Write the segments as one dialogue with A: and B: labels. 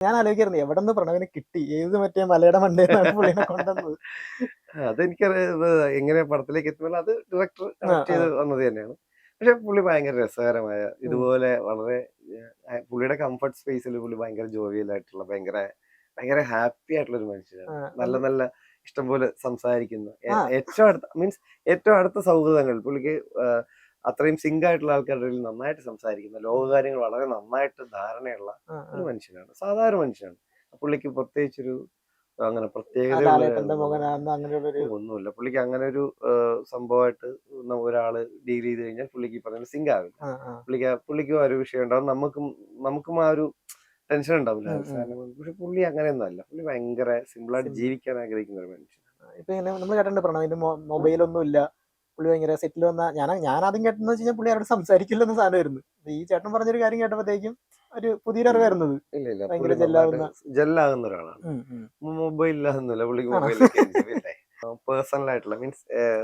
A: ഞാൻ ആലോചിക്കായിരുന്നു എവിടെന്ന് പ്രണവിനെ കിട്ടി? ഏത് മറ്റേ മലയുടെ മണ്ടേന്നാണ് പുള്ളിനെ കൊണ്ടുവന്നത്?
B: അതെനിക്കറിയാം എങ്ങനെ പടത്തിലേക്ക് എത്തുന്നുള്ള അത് ഡയറക്ടർ
A: ആ,
B: കണക്ട്
A: ആ.
B: ചെയ്ത് വന്നത് തന്നെയാണ്. പക്ഷെ പുള്ളി ഭയങ്കര രസകരമായ
A: ഉം.
B: ഇതുപോലെ വളരെ പുള്ളിയുടെ കംഫർട്ട് സ്പേസിൽ പുള്ളി ഭയങ്കര ജോവിയലായിട്ടുള്ള ഭയങ്കര ഭയങ്കര ഹാപ്പി ആയിട്ടുള്ള ഒരു മനുഷ്യനാണ്.
A: ആ,
B: നല്ല
A: ഒന്ന്
B: നല്ല ഇഷ്ടംപോലെ സംസാരിക്കുന്ന
A: ആ,
B: ഏറ്റവും അടുത്ത മീൻസ് ഏറ്റവും അടുത്ത സൗഹൃദങ്ങൾ പുള്ളിക്ക് അത്രയും സിങ്ക് ആയിട്ടുള്ള ആൾക്കാരുടെ ഇടയിൽ നന്നായിട്ട് സംസാരിക്കുന്ന ലോകകാര്യങ്ങൾ വളരെ നന്നായിട്ട് ധാരണയുള്ള
A: ആ,
B: ഒരു
A: ആ.
B: മനുഷ്യനാണ്. സാധാരണ മനുഷ്യനാണ്. പുള്ളിക്ക് പ്രത്യേകിച്ചൊരു അങ്ങനെ
A: ആ
B: പ്രത്യേകതയുള്ള
A: ലാലേട്ടന്റെ മകനാണെന്ന് അങ്ങനെയുള്ളൊരു
B: ഒന്നുമില്ല. പുള്ളിക്ക് അങ്ങനെ ഒരു സംഭവമായിട്ട് ഒരാള് ഡീൽ ചെയ്ത് കഴിഞ്ഞാൽ പുള്ളിക്ക് ഈ പറയുന്ന സിങ്ക് ആവില്ല.
A: ആ, ആ.
B: പുള്ളിക്കും ആ ഒരു വിഷയം ഉണ്ടാവും. നമുക്കും ആ ഒരു ടെൻഷൻ ഉണ്ടാവില്ല.
A: ഉം, ഉം.
B: പക്ഷെ പുള്ളി അങ്ങനെയൊന്നും അല്ല. പുള്ളി ഭയങ്കര സിമ്പിളായിട്ട്
A: സിമ്പിൾ.
B: ജീവിക്കാൻ ആഗ്രഹിക്കുന്ന ഒരു മനുഷ്യനാണ്.
A: ഇപ്പൊ ഇങ്ങനെ നമ്മൾ കേട്ടിട്ടുണ്ട് പ്രണവിന്റെ മൊബൈലൊന്നും ഇല്ല. പുള്ളി ഭയങ്കര സെറ്റിൽ വന്ന ഞാനാദ്യം കേട്ടതെന്ന് വെച്ച് കഴിഞ്ഞാൽ പുള്ളി അവരോട് സംസാരിക്കില്ലെന്ന സാധനമായിരുന്നു. ഈ ചേട്ടൻ പറഞ്ഞൊരു കാര്യം കേട്ടപ്പോഴത്തേക്കും ഒരു പുതിയൊരു
B: ഇല്ല.
A: അറിവായിരുന്നത്.
B: ഇല്ല. പുള്ളി
A: ഭയങ്കര
B: നന്നായിട്ട്
A: ജെല്ലാവുന്ന.
B: ജെല്ലാകുന്ന ഒരാളാണ്.
A: ഉം, ഉം.
B: മൊബൈൽ ഇല്ലാതൊന്നുമില്ല. പുള്ളിക്ക്
A: ആണോ?
B: മൊബൈലൊക്കെ ഉണ്ട്. പിന്നെ പേഴ്സണൽ ആയിട്ടുള്ള മീൻസ്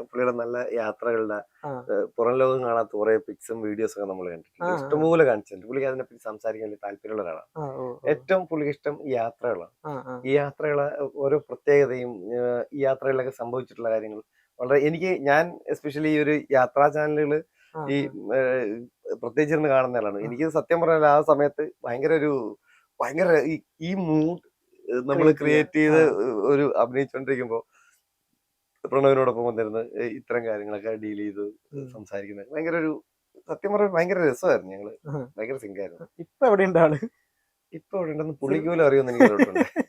B: പുള്ളിയുടെ നല്ല യാത്രകളുടെ
A: ആ,
B: പുറം ലോകം കാണാത്ത കുറെ പിക്സും വീഡിയോസും ഒക്കെ നമ്മൾ
A: ആ,
B: കണ്ടിട്ടുണ്ട്.
A: ആ.
B: ഇഷ്ടംപോലെ കാണിച്ചിട്ടുണ്ട്. പുള്ളിക്ക് അതിനെപ്പറ്റി സംസാരിക്കാൻ വലിയ താല്പര്യമുള്ള ഒരാളാണ്.
A: ആ, ഓ, ഓ.
B: ഏറ്റവും പുള്ളിക്ക് ഇഷ്ടം ഈ യാത്രകളാണ്.
A: ആ, ആ.
B: ഈ യാത്രകളെ ഓരോ പ്രത്യേകതയും ഈ യാത്രകളിലൊക്കെ സംഭവിച്ചിട്ടുള്ള കാര്യങ്ങൾ വളരെ ഞാൻ എസ്പെഷ്യലി ഈ ഒരു യാത്രാ ചാനലുകൾ
A: ആ,
B: ഈ
A: ആ.
B: പ്രത്യേകിച്ചിരുന്ന് കാണുന്ന ആളാണ്.
A: ആ.
B: എനിക്ക് സത്യം പറഞ്ഞാൽ ആ സമയത്ത് ഭയങ്കര ഈ മൂഡ് നമ്മൾ
A: ക്രിയേറ്റ് ചെയ്യാൻ.
B: ക്രിയേറ്റ്
A: ആ.
B: ചെയ്ത് ഒരു അഭിനയിച്ചുകൊണ്ടിരിക്കുമ്പോൾ പ്രണവിനോടൊപ്പം വന്നിരുന്ന് ഇത്തരം കാര്യങ്ങളൊക്കെ ഡീൽ ചെയ്ത്
A: ഉം.
B: സംസാരിക്കുന്നത് സത്യം പറഞ്ഞാൽ ഭയങ്കര രസമായിരുന്നു. ഞങ്ങള്
A: ആഹ്.
B: ഭയങ്കര സിങ്കായിരുന്നു.
A: ഇപ്പൊ എവിടെയുണ്ട് ആള്?
B: ഇപ്പൊ ഇവിടെ ഉണ്ടെന്ന്
A: സിൽ
B: പുള്ളിക്ക് പോലും അറിയുമെന്ന് എനിക്ക് ഡൗട്ടുണ്ട്.